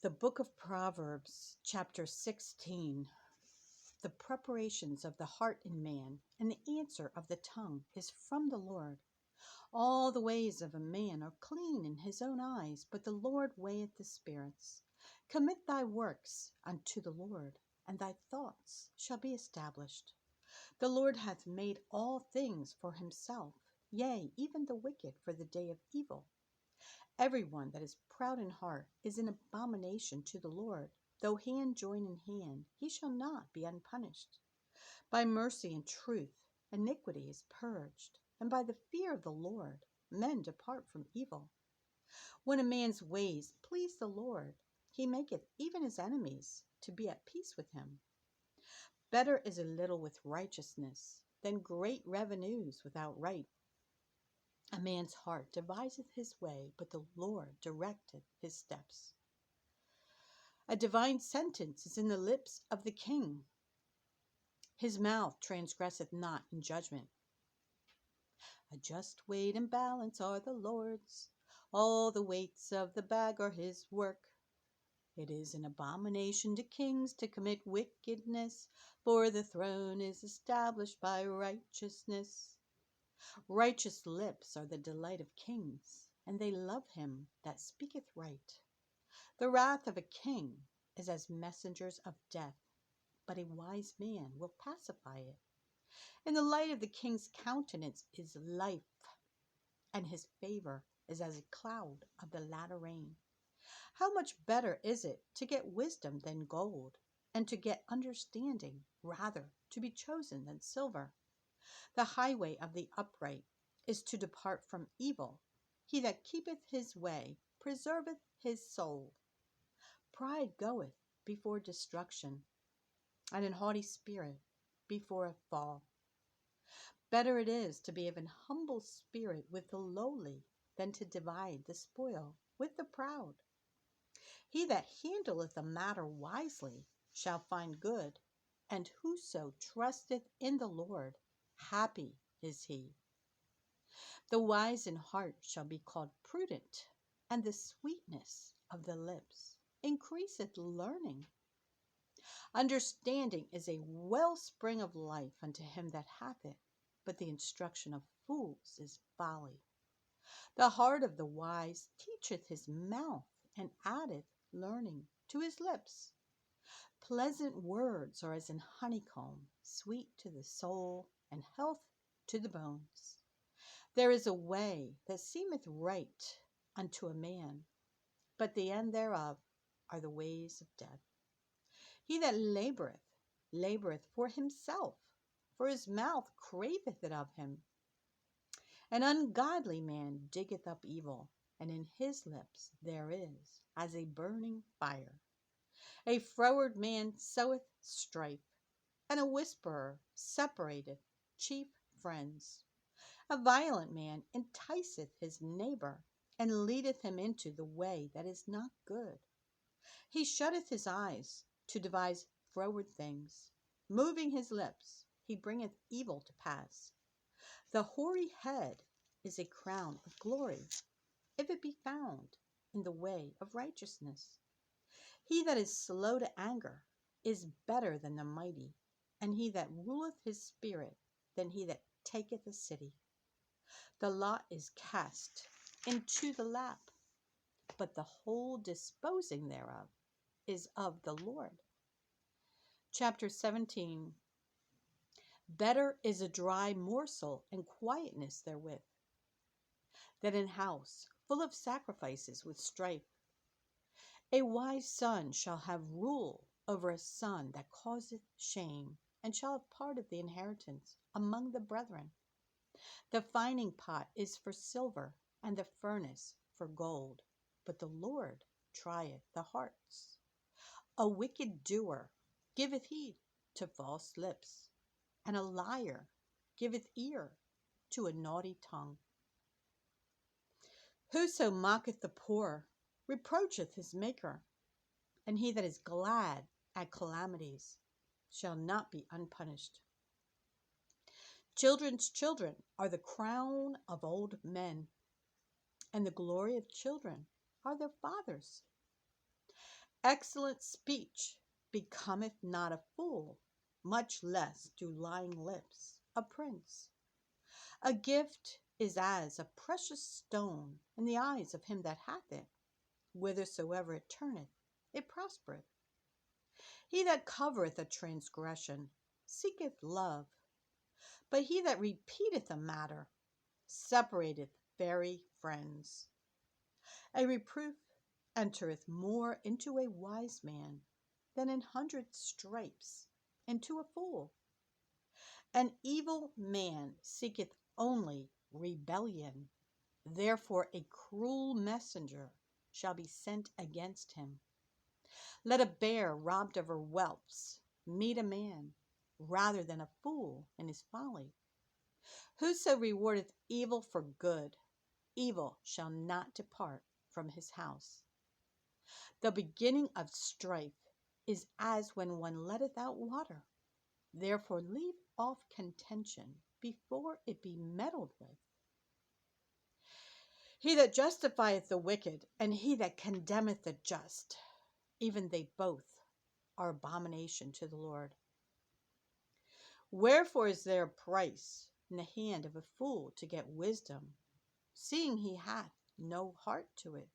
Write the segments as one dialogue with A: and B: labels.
A: The Book of Proverbs, chapter 16. The preparations of the heart in man, and the answer of the tongue is from the Lord. All the ways of a man are clean in his own eyes, but the Lord weigheth the spirits. Commit thy works unto the Lord, and thy thoughts shall be established. The Lord hath made all things for himself, yea, even the wicked for the day of evil. Every one that is proud in heart is an abomination to the Lord. Though hand join in hand, he shall not be unpunished. By mercy and truth iniquity is purged, and by the fear of the Lord men depart from evil. When a man's ways please the Lord, he maketh even his enemies to be at peace with him. Better is a little with righteousness than great revenues without right. A man's heart deviseth his way, but the Lord directeth his steps. A divine sentence is in the lips of the king. His mouth transgresseth not in judgment. A just weight and balance are the Lord's. All the weights of the bag are his work. It is an abomination to kings to commit wickedness, for the throne is established by righteousness. Righteous lips are the delight of kings, and they love him that speaketh right. The wrath of a king is as messengers of death, but a wise man will pacify it. In the light of the king's countenance is life, and his favor is as a cloud of the latter rain. How much better is it to get wisdom than gold, and to get understanding rather to be chosen than silver? The highway of the upright is to depart from evil. He that keepeth his way preserveth his soul. Pride goeth before destruction, and an haughty spirit before a fall. Better it is to be of an humble spirit with the lowly than to divide the spoil with the proud. He that handleth a matter wisely shall find good, and whoso trusteth in the Lord, happy is he. The wise in heart shall be called prudent, and the sweetness of the lips increaseth learning. Understanding is a wellspring of life unto him that hath it, but the instruction of fools is folly. The heart of the wise teacheth his mouth, and addeth learning to his lips. Pleasant words are as an honeycomb, sweet to the soul, and health to the bones. There is a way that seemeth right unto a man, but the end thereof are the ways of death. He that laboureth, laboureth for himself, for his mouth craveth it of him. An ungodly man diggeth up evil, and in his lips there is as a burning fire. A froward man soweth strife, and a whisperer separateth chief friends. A violent man enticeth his neighbor, and leadeth him into the way that is not good. He shutteth his eyes to devise froward things. Moving his lips, he bringeth evil to pass. The hoary head is a crown of glory, if it be found in the way of righteousness. He that is slow to anger is better than the mighty, and he that ruleth his spirit than he that taketh a city. The lot is cast into the lap, but the whole disposing thereof is of the Lord. Chapter 17. Better is a dry morsel and quietness therewith, than an house full of sacrifices with strife. A wise son shall have rule over a son that causeth shame, and shall have part of the inheritance among the brethren. The fining pot is for silver, and the furnace for gold, but the Lord trieth the hearts. A wicked doer giveth heed to false lips, and a liar giveth ear to a naughty tongue. Whoso mocketh the poor reproacheth his maker, and he that is glad at calamities shall not be unpunished. Children's children are the crown of old men, and the glory of children are their fathers. Excellent speech becometh not a fool, much less do lying lips a prince. A gift is as a precious stone in the eyes of him that hath it. Whithersoever it turneth, it prospereth. He that covereth a transgression seeketh love, but he that repeateth a matter separateth very friends. A reproof entereth more into a wise man than 100 stripes into a fool. An evil man seeketh only rebellion, therefore a cruel messenger shall be sent against him. Let a bear robbed of her whelps meet a man, rather than a fool in his folly. Whoso rewardeth evil for good, evil shall not depart from his house. The beginning of strife is as when one letteth out water. Therefore leave off contention before it be meddled with. He that justifieth the wicked, and he that condemneth the just, even they both are abomination to the Lord. Wherefore is there a price in the hand of a fool to get wisdom, seeing he hath no heart to it?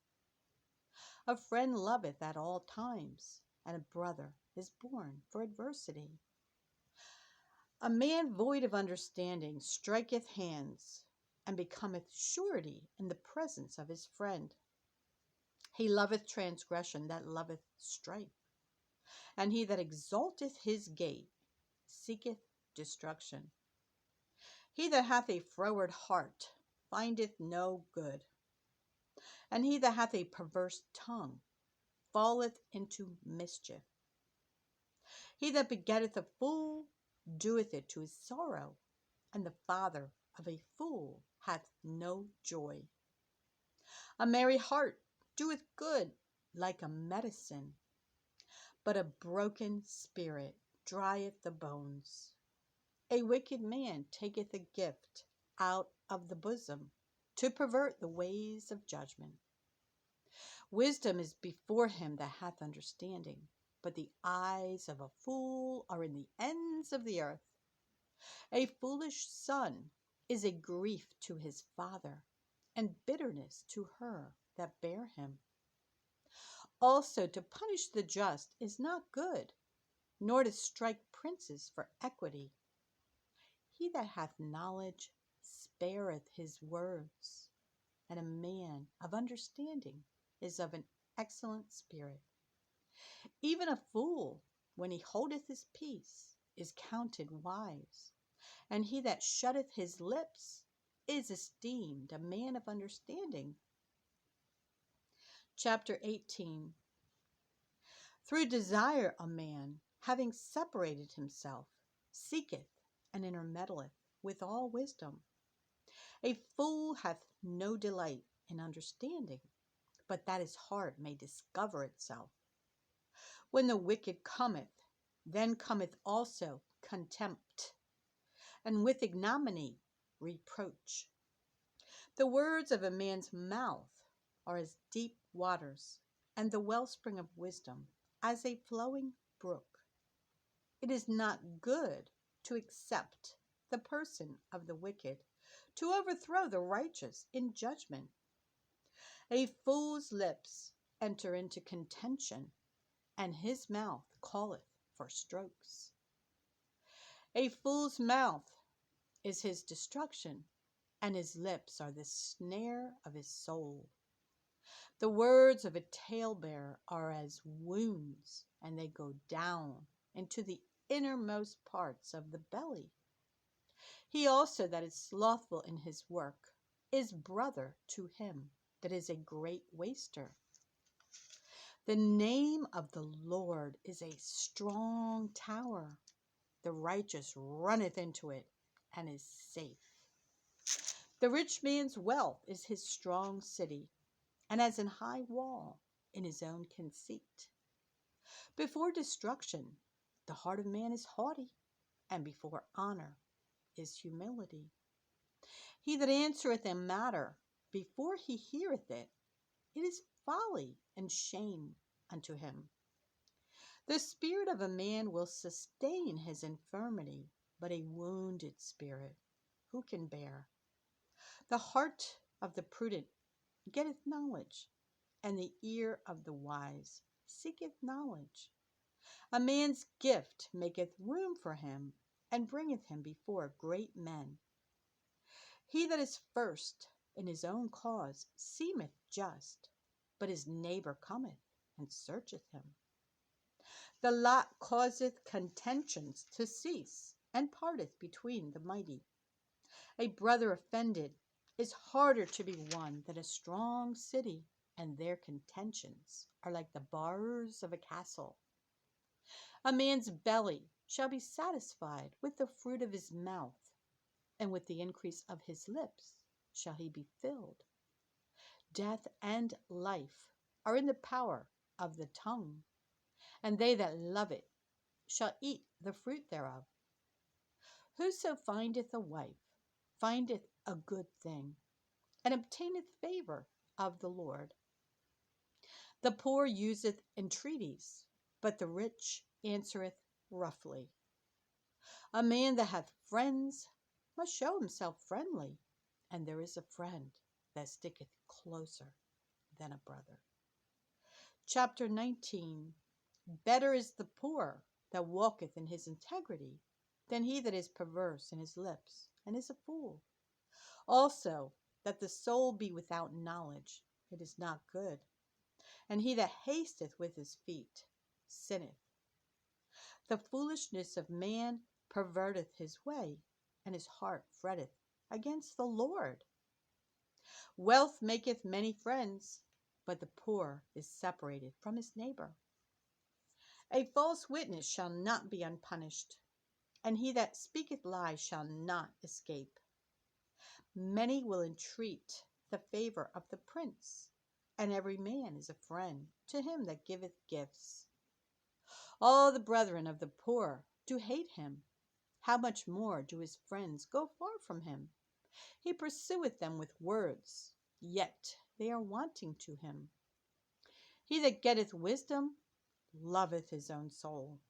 A: A friend loveth at all times, and a brother is born for adversity. A man void of understanding striketh hands, and becometh surety in the presence of his friend. He loveth transgression that loveth strife, and he that exalteth his gate seeketh destruction. He that hath a froward heart findeth no good, and he that hath a perverse tongue falleth into mischief. He that begetteth a fool doeth it to his sorrow, and the father of a fool hath no joy. A merry heart doeth good like a medicine, but a broken spirit drieth the bones. A wicked man taketh a gift out of the bosom to pervert the ways of judgment. Wisdom is before him that hath understanding, but the eyes of a fool are in the ends of the earth. A foolish son is a grief to his father, and bitterness to her that bare him. Also to punish the just is not good, nor to strike princes for equity. He that hath knowledge spareth his words, and a man of understanding is of an excellent spirit. Even a fool, when he holdeth his peace, is counted wise, and he that shutteth his lips is esteemed a man of understanding. Chapter 18. Through desire a man, having separated himself, seeketh and intermeddleth with all wisdom. A fool hath no delight in understanding, but that his heart may discover itself. When the wicked cometh, then cometh also contempt, and with ignominy reproach. The words of a man's mouth are as deep waters, and the wellspring of wisdom as a flowing brook. It is not good to accept the person of the wicked, to overthrow the righteous in judgment. A fool's lips enter into contention, and his mouth calleth for strokes. A fool's mouth is his destruction, and his lips are the snare of his soul. The words of a talebearer are as wounds, and they go down into the innermost parts of the belly. He also that is slothful in his work is brother to him that is a great waster. The name of the Lord is a strong tower. The righteous runneth into it and is safe. The rich man's wealth is his strong city, and as an high wall in his own conceit. Before destruction, the heart of man is haughty, and before honor is humility. He that answereth a matter before he heareth it, it is folly and shame unto him. The spirit of a man will sustain his infirmity, but a wounded spirit who can bear? The heart of the prudent getteth knowledge, and the ear of the wise seeketh knowledge. A man's gift maketh room for him, and bringeth him before great men. He that is first in his own cause seemeth just, but his neighbor cometh and searcheth him. The lot causeth contentions to cease, and parteth between the mighty. A brother offended is harder to be won than a strong city, and their contentions are like the bars of a castle. A man's belly shall be satisfied with the fruit of his mouth, and with the increase of his lips shall he be filled. Death and life are in the power of the tongue, and they that love it shall eat the fruit thereof. Whoso findeth a wife findeth a good thing, and obtaineth favor of the Lord. The poor useth entreaties, but the rich answereth roughly. A man that hath friends must show himself friendly, and there is a friend that sticketh closer than a brother. Chapter 19. Better is the poor that walketh in his integrity than he that is perverse in his lips and is a fool. Also, that the soul be without knowledge, it is not good. And he that hasteth with his feet sinneth. The foolishness of man perverteth his way, and his heart fretteth against the Lord. Wealth maketh many friends, but the poor is separated from his neighbor. A false witness shall not be unpunished, and he that speaketh lies shall not escape. Many will entreat the favor of the prince, and every man is a friend to him that giveth gifts. All the brethren of the poor do hate him. How much more do his friends go far from him? He pursueth them with words, yet they are wanting to him. He that getteth wisdom loveth his own soul.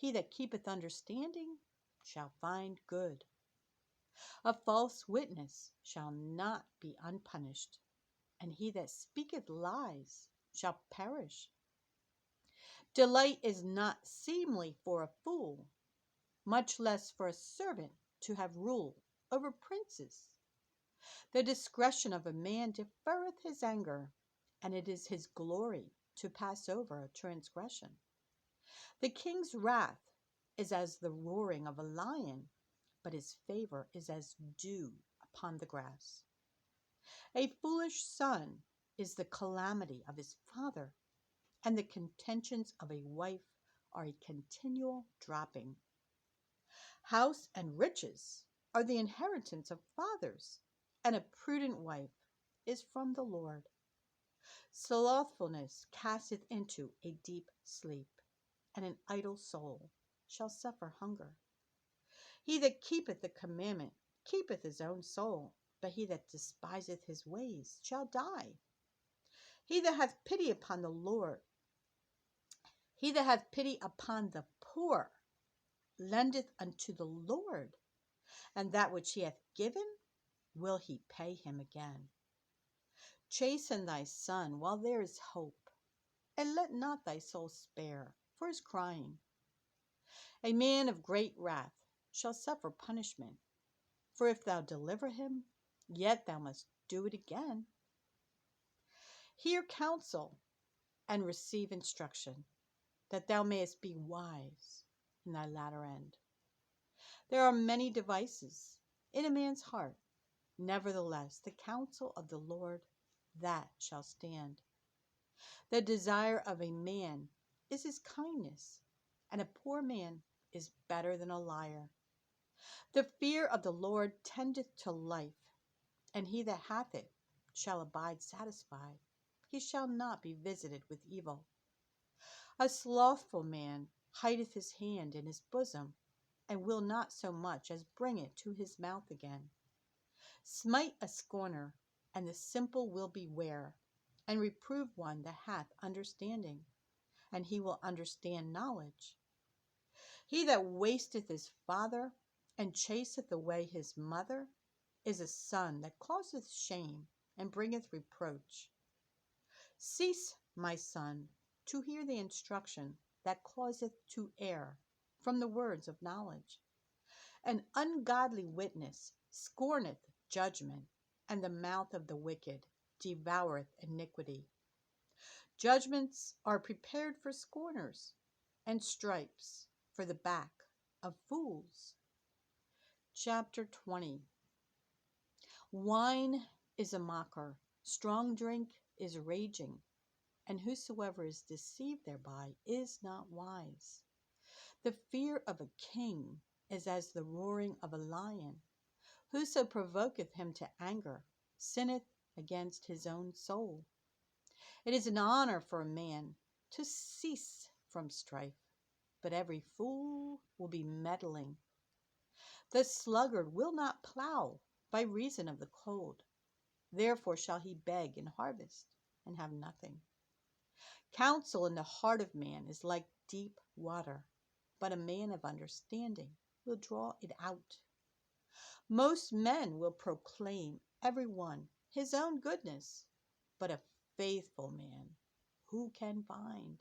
A: He that keepeth understanding shall find good. A false witness shall not be unpunished, and he that speaketh lies shall perish. Delight is not seemly for a fool, much less for a servant to have rule over princes. The discretion of a man deferreth his anger, and it is his glory to pass over a transgression. The king's wrath is as the roaring of a lion, but his favor is as dew upon the grass. A foolish son is the calamity of his father, and the contentions of a wife are a continual dropping. House and riches are the inheritance of fathers, and a prudent wife is from the Lord. Slothfulness casteth into a deep sleep, and an idle soul shall suffer hunger. He that keepeth the commandment keepeth his own soul, but he that despiseth his ways shall die. He that hath pity upon the Lord, he that hath pity upon the poor, lendeth unto the Lord, and that which he hath given will he pay him again. Chasten thy son while there is hope, and let not thy soul spare for his crying. A man of great wrath shall suffer punishment, for if thou deliver him, yet thou must do it again. Hear counsel and receive instruction, that thou mayest be wise in thy latter end. There are many devices in a man's heart. Nevertheless, the counsel of the Lord, that shall stand. The desire of a man is his kindness, and a poor man is better than a liar. The fear of the Lord tendeth to life, and he that hath it shall abide satisfied. He shall not be visited with evil. A slothful man hideth his hand in his bosom, and will not so much as bring it to his mouth again. Smite a scorner, and the simple will beware, and reprove one that hath understanding. and he will understand knowledge. He that wasteth his father, and chaseth away his mother, is a son that causeth shame, and bringeth reproach. Cease, my son, to hear the instruction that causeth to err from the words of knowledge. An ungodly witness scorneth judgment, and the mouth of the wicked devoureth iniquity. Judgments are prepared for scorners, and stripes for the back of fools. Chapter 20. Wine is a mocker, strong drink is raging, and whosoever is deceived thereby is not wise. The fear of a king is as the roaring of a lion. Whoso provoketh him to anger sinneth against his own soul. It is an honor for a man to cease from strife, but every fool will be meddling. The sluggard will not plow by reason of the cold. Therefore shall he beg in harvest, and have nothing. Counsel in the heart of man is like deep water, but a man of understanding will draw it out. Most men will proclaim every one his own goodness, but a faithful man who can find?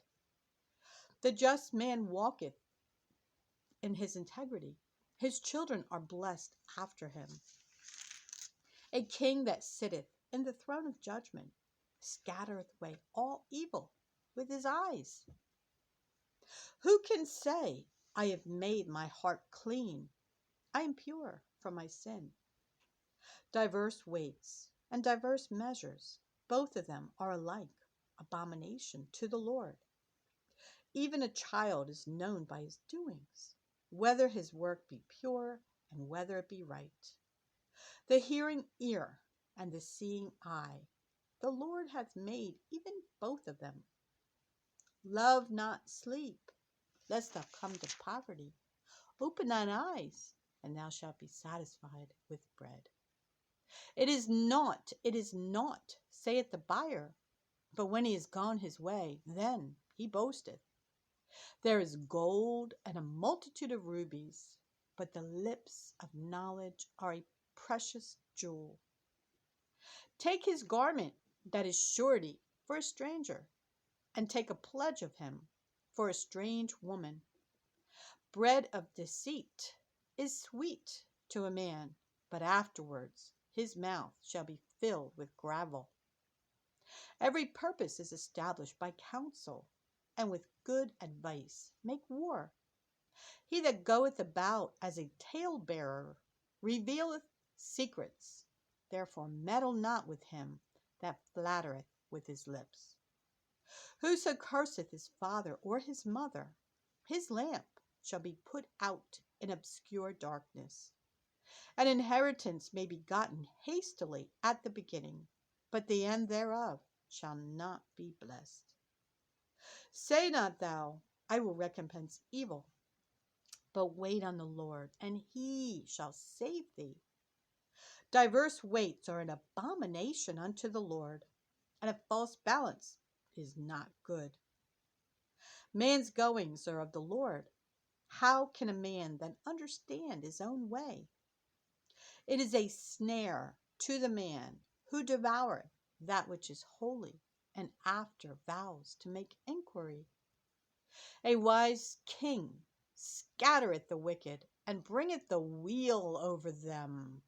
A: The just man walketh in his integrity. His children are blessed after him. A king that sitteth in the throne of judgment scattereth away all evil with his eyes. Who can say, I have made my heart clean, I am pure from my sin? Diverse weights and diverse measures, both of them are alike abomination to the Lord. Even a child is known by his doings, whether his work be pure and whether it be right. The hearing ear and the seeing eye, the Lord hath made even both of them. Love not sleep, lest thou come to poverty. Open thine eyes, and thou shalt be satisfied with bread. It is naught, saith the buyer, but when he is gone his way, then he boasteth. There is gold and a multitude of rubies, but the lips of knowledge are a precious jewel. Take his garment that is surety for a stranger, and take a pledge of him for a strange woman. Bread of deceit is sweet to a man, but afterwards his mouth shall be filled with gravel. Every purpose is established by counsel, and with good advice make war. He that goeth about as a talebearer revealeth secrets. Therefore meddle not with him that flattereth with his lips. Whoso curseth his father or his mother, his lamp shall be put out in obscure darkness. An inheritance may be gotten hastily at the beginning, but the end thereof shall not be blessed. Say not thou, I will recompense evil, but wait on the Lord, and he shall save thee. Diverse weights are an abomination unto the Lord, and a false balance is not good. Man's goings are of the Lord. How can a man then understand his own way? It is a snare to the man who devoureth that which is holy, and after vows to make inquiry. A wise king scattereth the wicked, and bringeth the weal over them.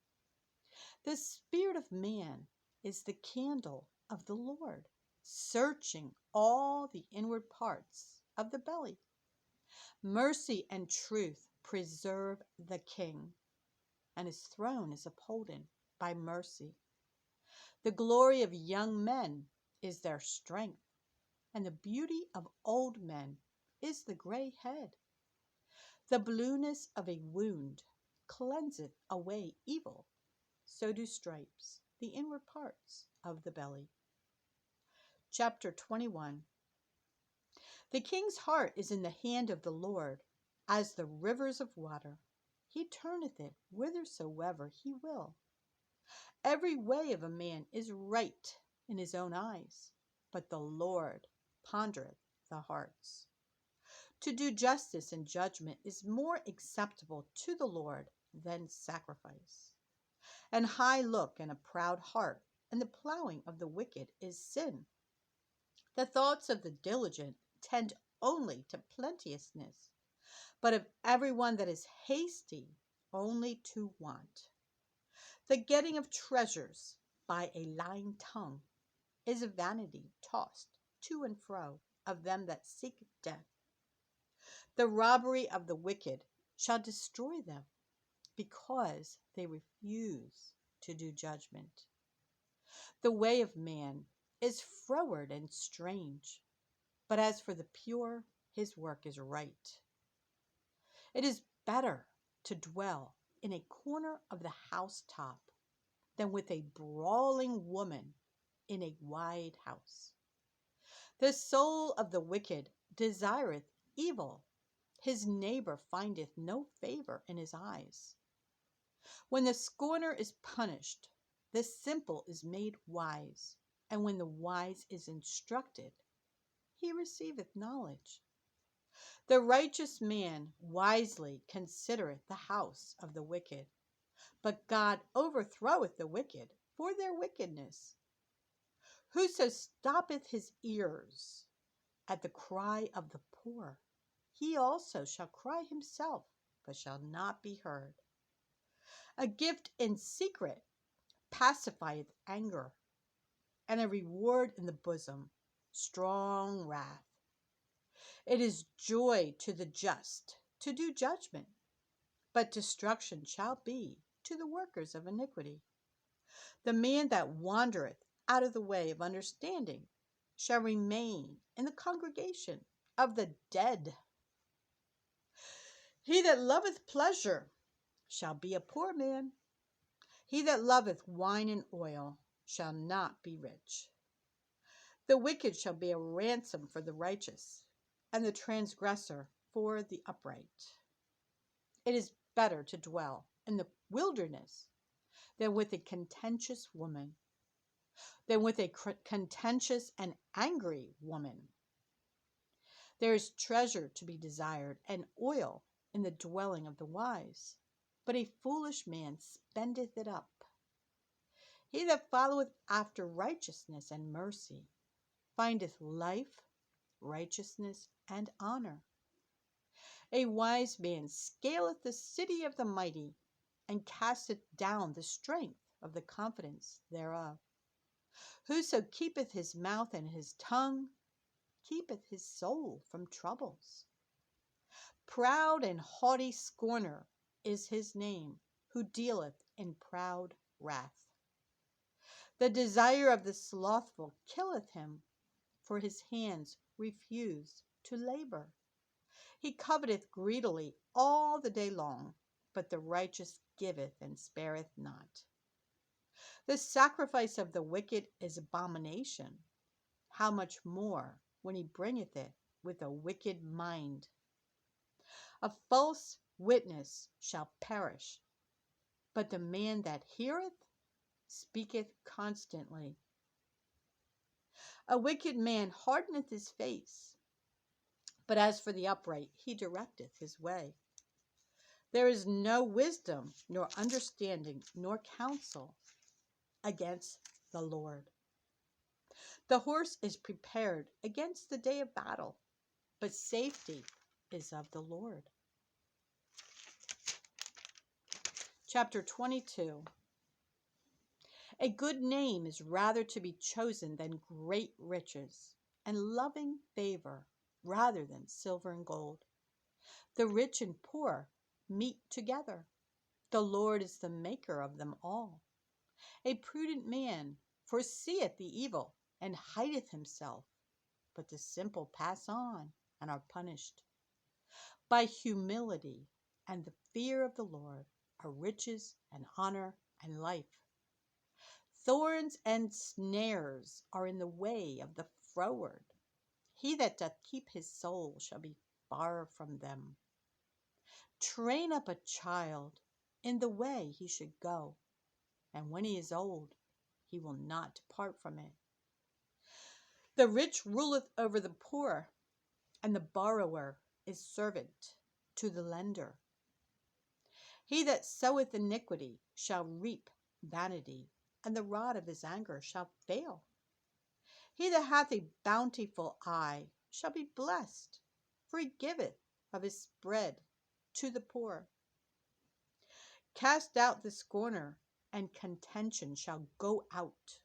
A: The spirit of man is the candle of the Lord, searching all the inward parts of the belly. Mercy and truth preserve the king, and his throne is upholden by mercy. The glory of young men is their strength, and the beauty of old men is the gray head. The blueness of a wound cleanseth away evil, so do stripes the inward parts of the belly. Chapter 21. The king's heart is in the hand of the Lord, as the rivers of water. He turneth it whithersoever he will. Every way of a man is right in his own eyes, but the Lord pondereth the hearts. To do justice and judgment is more acceptable to the Lord than sacrifice. An high look and a proud heart, and the plowing of the wicked is sin. The thoughts of the diligent tend only to plenteousness, but of everyone that is hasty, only to want. The getting of treasures by a lying tongue is a vanity tossed to and fro of them that seek death. The robbery of the wicked shall destroy them, because they refuse to do judgment. The way of man is froward and strange, but as for the pure, his work is right. It is better to dwell in a corner of the housetop than with a brawling woman in a wide house. The soul of the wicked desireth evil. His neighbor findeth no favor in his eyes. When the scorner is punished, the simple is made wise, and when the wise is instructed, he receiveth knowledge. The righteous man wisely considereth the house of the wicked, but God overthroweth the wicked for their wickedness. Whoso stoppeth his ears at the cry of the poor, he also shall cry himself, but shall not be heard. A gift in secret pacifieth anger, and a reward in the bosom strong wrath. It is joy to the just to do judgment, but destruction shall be to the workers of iniquity. The man that wandereth out of the way of understanding shall remain in the congregation of the dead. He that loveth pleasure shall be a poor man. He that loveth wine and oil shall not be rich. The wicked shall be a ransom for the righteous, and the transgressor for the upright. It is better to dwell in the wilderness than with a contentious woman, than with a contentious and angry woman. There is treasure to be desired, and oil in the dwelling of the wise, but a foolish man spendeth it up. He that followeth after righteousness and mercy findeth life, righteousness, and honor. A wise man scaleth the city of the mighty, and casteth down the strength of the confidence thereof. Whoso keepeth his mouth and his tongue keepeth his soul from troubles. Proud and haughty scorner is his name, who dealeth in proud wrath. The desire of the slothful killeth him, for his hands refuse to labor. He coveteth greedily all the day long, but the righteous giveth and spareth not. The sacrifice of the wicked is abomination. How much more when he bringeth it with a wicked mind? A false witness shall perish, but the man that heareth speaketh constantly. A wicked man hardeneth his face, but as for the upright, he directeth his way. There is no wisdom, nor understanding, nor counsel against the Lord. The horse is prepared against the day of battle, but safety is of the Lord. Chapter 22. A good name is rather to be chosen than great riches, and loving favor rather than silver and gold. The rich and poor meet together. The Lord is the maker of them all. A prudent man foreseeth the evil, and hideth himself, but the simple pass on and are punished. By humility and the fear of the Lord are riches and honor and life. Thorns and snares are in the way of the froward. He that doth keep his soul shall be far from them. Train up a child in the way he should go, and when he is old, he will not depart from it. The rich ruleth over the poor, and the borrower is servant to the lender. He that soweth iniquity shall reap vanity, and the rod of his anger shall fail. He that hath a bountiful eye shall be blessed, for he giveth of his bread to the poor. Cast out the scorner, and contention shall go out.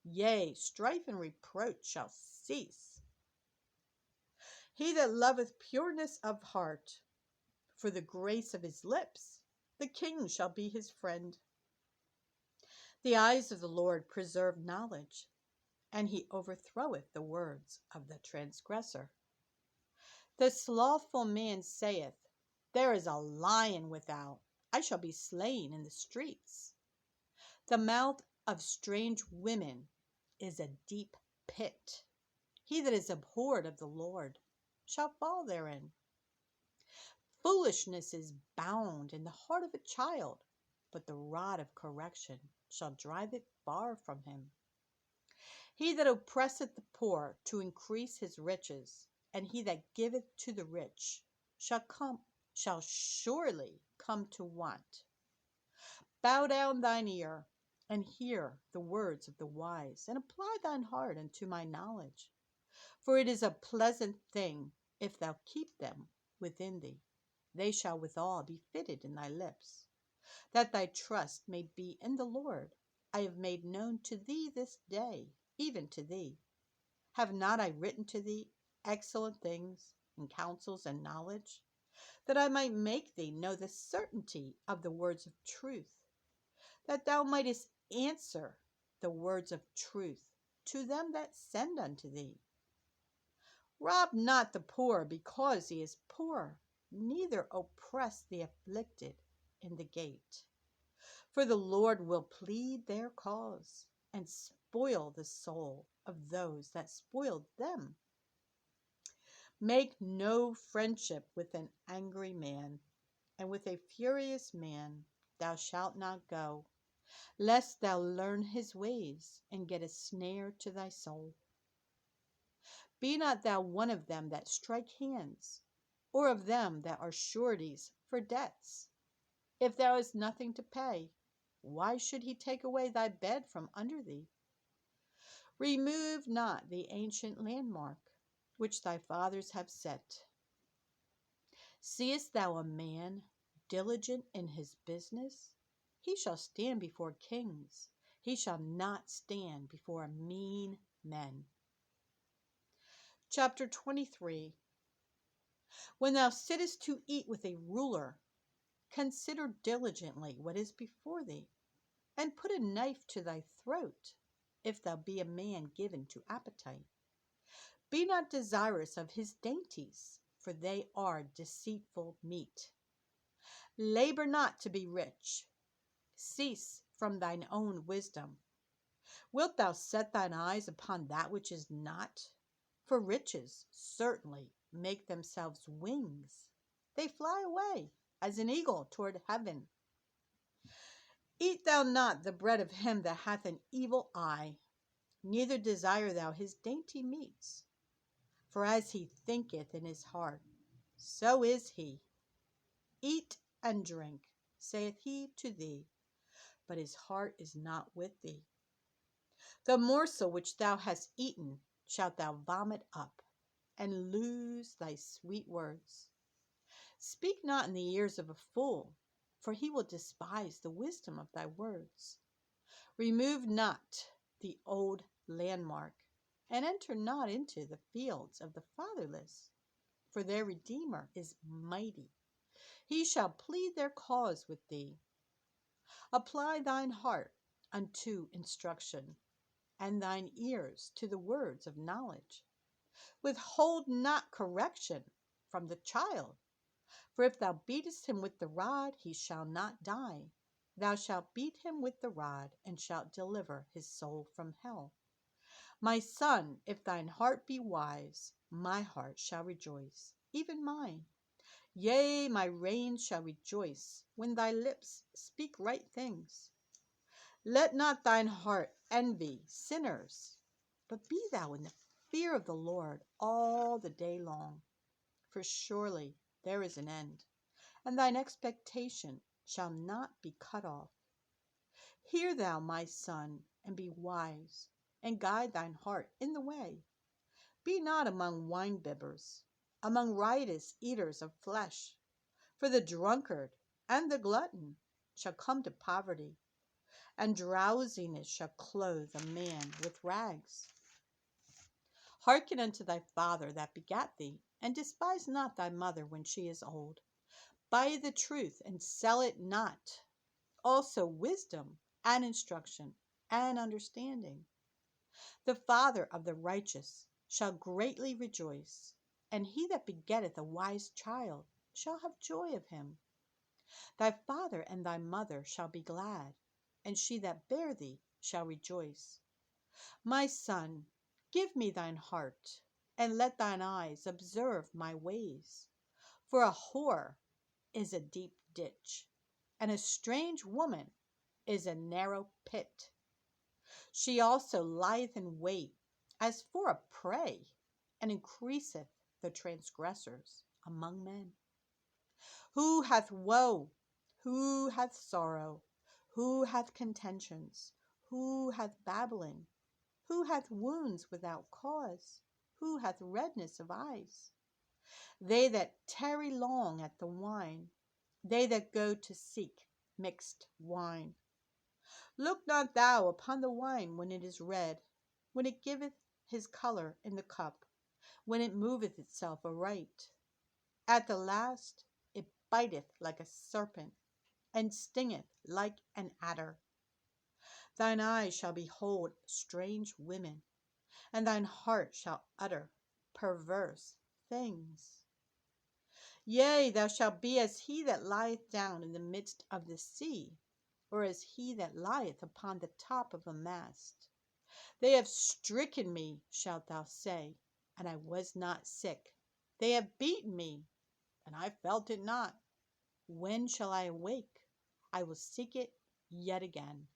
A: Yea, strife and reproach shall cease. He that loveth pureness of heart, for the grace of his lips, the king shall be his friend. The eyes of the Lord preserve knowledge, and he overthroweth the words of the transgressor. The slothful man saith, there is a lion without, I shall be slain in the streets. The mouth of strange women is a deep pit. He that is abhorred of the Lord shall fall therein. Foolishness is bound in the heart of a child, but the rod of correction shall drive it far from him. He that oppresseth the poor to increase his riches, and he that giveth to the rich shall surely come to want. Bow down thine ear, and hear the words of the wise, and apply thine heart unto my knowledge. For it is a pleasant thing if thou keep them within thee. They shall withal be fitted in thy lips, that thy trust may be in the Lord. I have made known to thee this day, even to thee. Have not I written to thee excellent things, and counsels, and knowledge, that I might make thee know the certainty of the words of truth, that thou mightest answer the words of truth to them that send unto thee? Rob not the poor because he is poor, neither oppress the afflicted in the gate. For the Lord will plead their cause, and spoil the soul of those that spoiled them. Make no friendship with an angry man, and with a furious man thou shalt not go, lest thou learn his ways, and get a snare to thy soul. Be not thou one of them that strike hands, or of them that are sureties for debts. If thou hast nothing to pay, why should he take away thy bed from under thee? Remove not the ancient landmark, which thy fathers have set. Seest thou a man diligent in his business? He shall stand before kings. He shall not stand before mean men. Chapter 23. When thou sittest to eat with a ruler, consider diligently what is before thee, and put a knife to thy throat, if thou be a man given to appetite. Be not desirous of his dainties, for they are deceitful meat. Labor not to be rich. Cease from thine own wisdom. Wilt thou set thine eyes upon that which is not? For riches certainly make themselves wings. They fly away as an eagle toward heaven. Eat thou not the bread of him that hath an evil eye, neither desire thou his dainty meats. For as he thinketh in his heart, so is he. Eat and drink, saith he to thee, but his heart is not with thee. The morsel which thou hast eaten shalt thou vomit up, and lose thy sweet words. Speak not in the ears of a fool, for he will despise the wisdom of thy words. Remove not the old landmark, and enter not into the fields of the fatherless, for their Redeemer is mighty. He shall plead their cause with thee. Apply thine heart unto instruction, and thine ears to the words of knowledge. Withhold not correction from the child, for if thou beatest him with the rod, he shall not die. Thou shalt beat him with the rod, and shalt deliver his soul from hell. My son, if thine heart be wise, my heart shall rejoice, even mine. Yea, my reins shall rejoice when thy lips speak right things. Let not thine heart envy sinners, but be thou in the fear of the Lord all the day long. for surely there is an end, and thine expectation shall not be cut off. Hear thou, my son, and be wise, and guide thine heart in the way. Be not among winebibbers, among riotous eaters of flesh, for the drunkard and the glutton shall come to poverty, and drowsiness shall clothe a man with rags. Hearken unto thy father that begat thee, and despise not thy mother when she is old. Buy the truth and sell it not, also wisdom and instruction and understanding. The father of the righteous shall greatly rejoice, and he that begetteth a wise child shall have joy of him. Thy father and thy mother shall be glad, and she that bare thee shall rejoice. My son, give me thine heart, and let thine eyes observe my ways. For a whore is a deep ditch, and a strange woman is a narrow pit. She also lieth in wait as for a prey, and increaseth the transgressors among men. Who hath woe? Who hath sorrow? Who hath contentions? Who hath babbling? Who hath wounds without cause? Who hath redness of eyes? They that tarry long at the wine, they that go to seek mixed wine. Look not thou upon the wine when it is red, when it giveth his color in the cup, when it moveth itself aright. At the last it biteth like a serpent, and stingeth like an adder. Thine eyes shall behold strange women, and thine heart shall utter perverse things. Yea, thou shalt be as he that lieth down in the midst of the sea, or as he that lieth upon the top of a mast. They have stricken me, shalt thou say, and I was not sick. They have beaten me, and I felt it not. When shall I awake? I will seek it yet again.